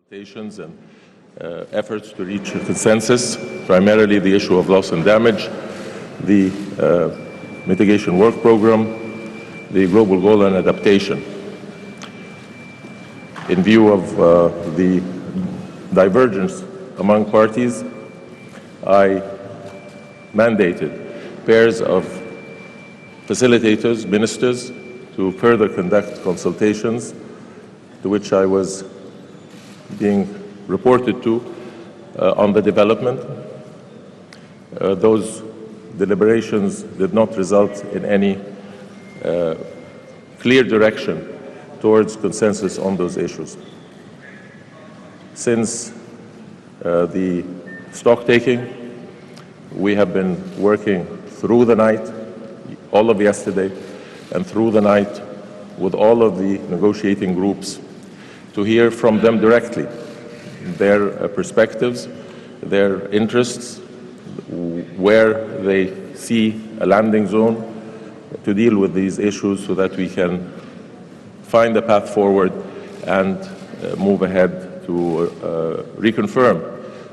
consultations and efforts to reach a consensus, primarily the issue of loss and damage, the mitigation work program, the global goal and adaptation. In view of the divergence among parties, I mandated pairs of facilitators, ministers, to further conduct consultations, to which I was being reported to on the development. Those deliberations did not result in any clear direction towards consensus on those issues. Since the stock-taking, we have been working through the night, all of yesterday, and through the night with all of the negotiating groups to hear from them directly their perspectives, their interests, where they see a landing zone to deal with these issues so that we can find a path forward and move ahead to reconfirm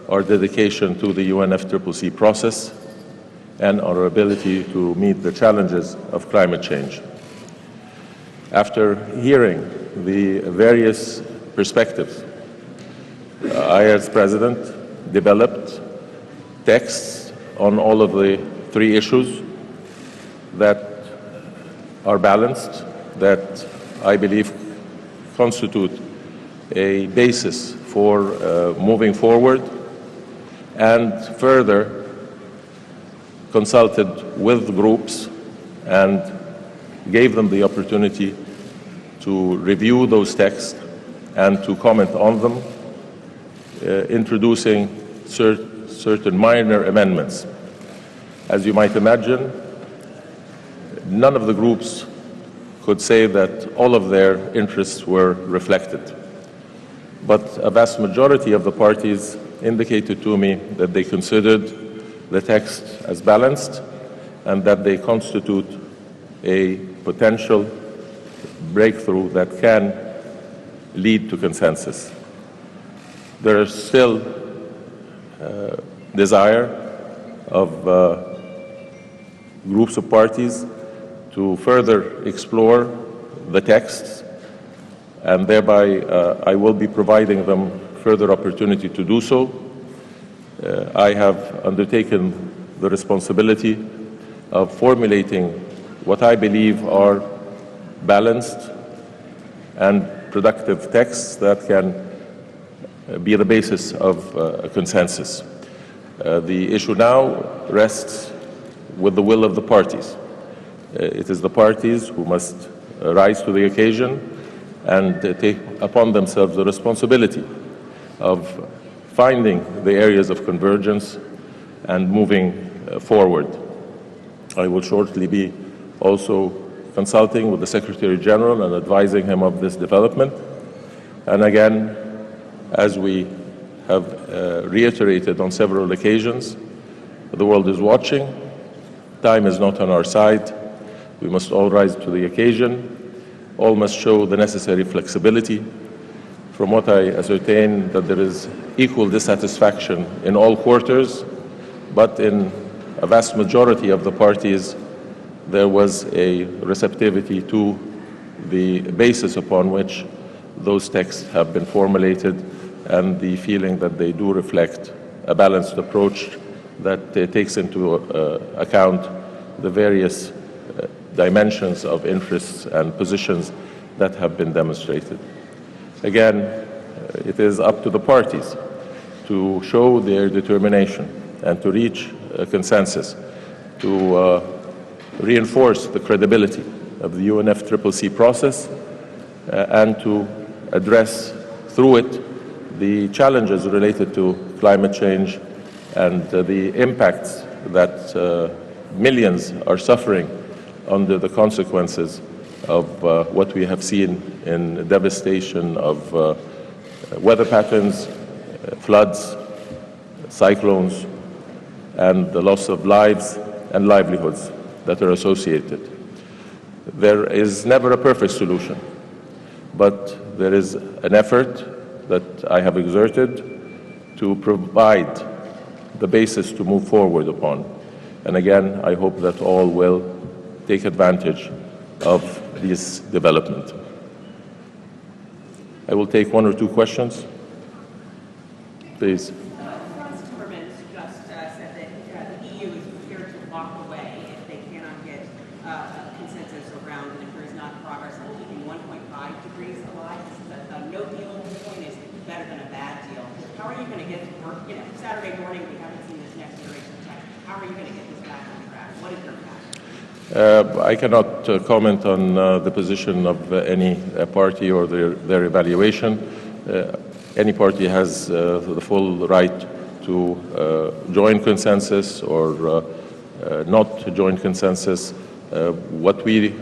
our dedication to the UNFCCC process and our ability to meet the challenges of climate change. After hearing the various perspectives, I, as President, developed texts on all of the three issues that are balanced, that I believe constitute a basis for moving forward, and further consulted with groups and gave them the opportunity to review those texts and to comment on them, introducing certain minor amendments. As you might imagine, none of the groups could say that all of their interests were reflected. But a vast majority of the parties indicated to me that they considered the text as balanced and that they constitute a potential breakthrough that can lead to consensus. There is still desire of groups of parties to further explore the texts, and thereby I will be providing them further opportunity to do so. I have undertaken the responsibility of formulating what I believe are balanced and productive texts that can be the basis of a consensus. The issue now rests with the will of the parties. It is the parties who must rise to the occasion and take upon themselves the responsibility of finding the areas of convergence and moving forward. I will shortly be also consulting with the Secretary General and advising him of this development. And again, as we have reiterated on several occasions, the world is watching. Time is not on our side. We must all rise to the occasion. All must show the necessary flexibility. From what I ascertain, that there is equal dissatisfaction in all quarters, but in a vast majority of the parties, there was a receptivity to the basis upon which those texts have been formulated and the feeling that they do reflect a balanced approach that takes into account the various dimensions of interests and positions that have been demonstrated. Again, it is up to the parties to show their determination and to reach a consensus, to reinforce the credibility of the UNFCCC process and to address through it the challenges related to climate change and the impacts that millions are suffering under the consequences of what we have seen in devastation of weather patterns, floods, cyclones, and the loss of lives and livelihoods that are associated. There is never a perfect solution, but there is an effort that I have exerted to provide the basis to move forward upon. And again, I hope that all will take advantage of this development. I will take one or two questions. Please. France government just said that the EU is prepared to walk away if they cannot get a consensus around and if there is not progress on keeping 1.5 degrees alive. No deal at this point is better than a bad deal. How are you going to get to work? Saturday morning we haven't seen this next iteration of text. How are you going to get this back on track? What is your plan? I cannot comment on the position of any party or their evaluation. Any party has the full right to join consensus or not to join consensus. What we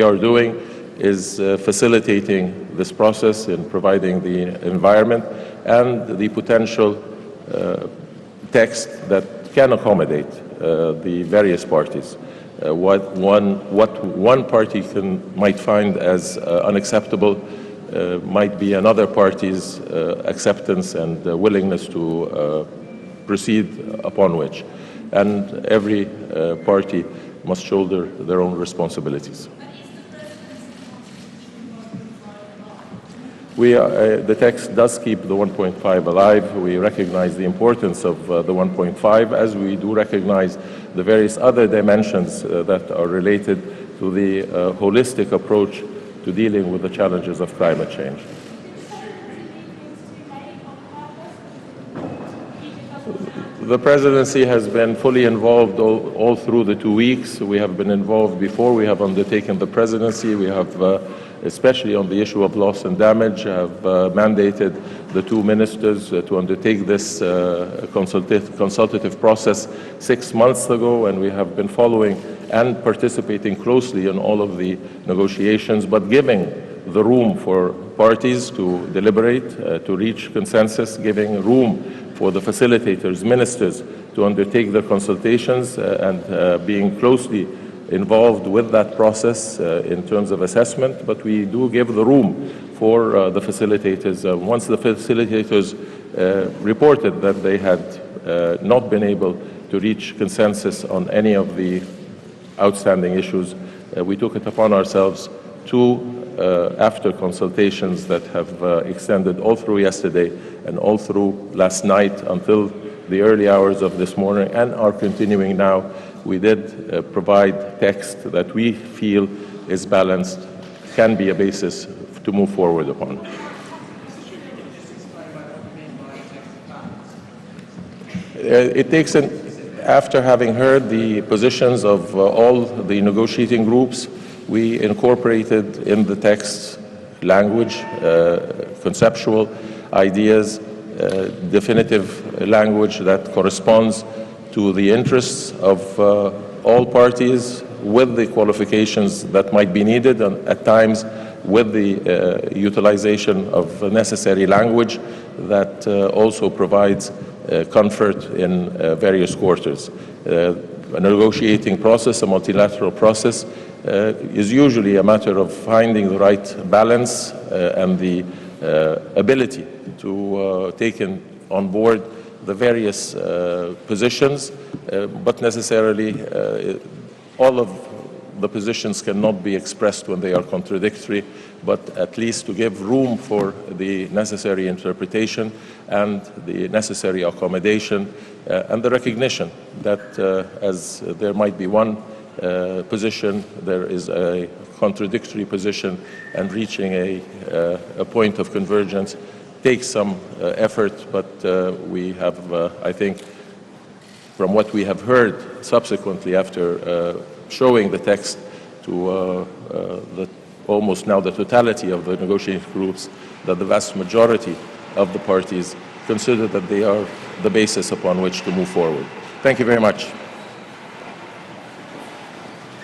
are doing is facilitating this process in providing the environment and the potential text that can accommodate the various parties. What one party might find as unacceptable might be another party's acceptance and willingness to proceed upon which. And every party must shoulder their own responsibilities. The text does keep the 1.5 alive. We recognize the importance of the 1.5, as we do recognize the various other dimensions that are related to the holistic approach to dealing with the challenges of climate change. The presidency has been fully involved all through the 2 weeks. We have been involved before we have undertaken the presidency. We have, especially on the issue of loss and damage, have mandated the two ministers to undertake this consultative process 6 months ago, and we have been following and participating closely in all of the negotiations, but giving the room for parties to deliberate, to reach consensus, giving room for the facilitators, ministers, to undertake their consultations and being closely involved with that process in terms of assessment, but we do give the room for the facilitators. Once the facilitators reported that they had not been able to reach consensus on any of the outstanding issues, we took it upon ourselves to, after consultations that have extended all through yesterday and all through last night until the early hours of this morning and are continuing now, we did provide text that we feel is balanced, can be a basis to move forward upon. It takes after having heard the positions of all the negotiating groups, we incorporated in the text language, conceptual ideas, definitive language that corresponds to the interests of all parties, with the qualifications that might be needed, and at times with the utilization of necessary language that also provides comfort in various quarters. A negotiating process, a multilateral process, is usually a matter of finding the right balance and the ability to take on board the various positions, but necessarily all of the positions cannot be expressed when they are contradictory, but at least to give room for the necessary interpretation and the necessary accommodation and the recognition that as there might be one position, there is a contradictory position, and reaching a point of convergence takes some effort, but we have, I think, from what we have heard subsequently after showing the text to almost now the totality of the negotiating groups, that the vast majority of the parties consider that they are the basis upon which to move forward. Thank you very much.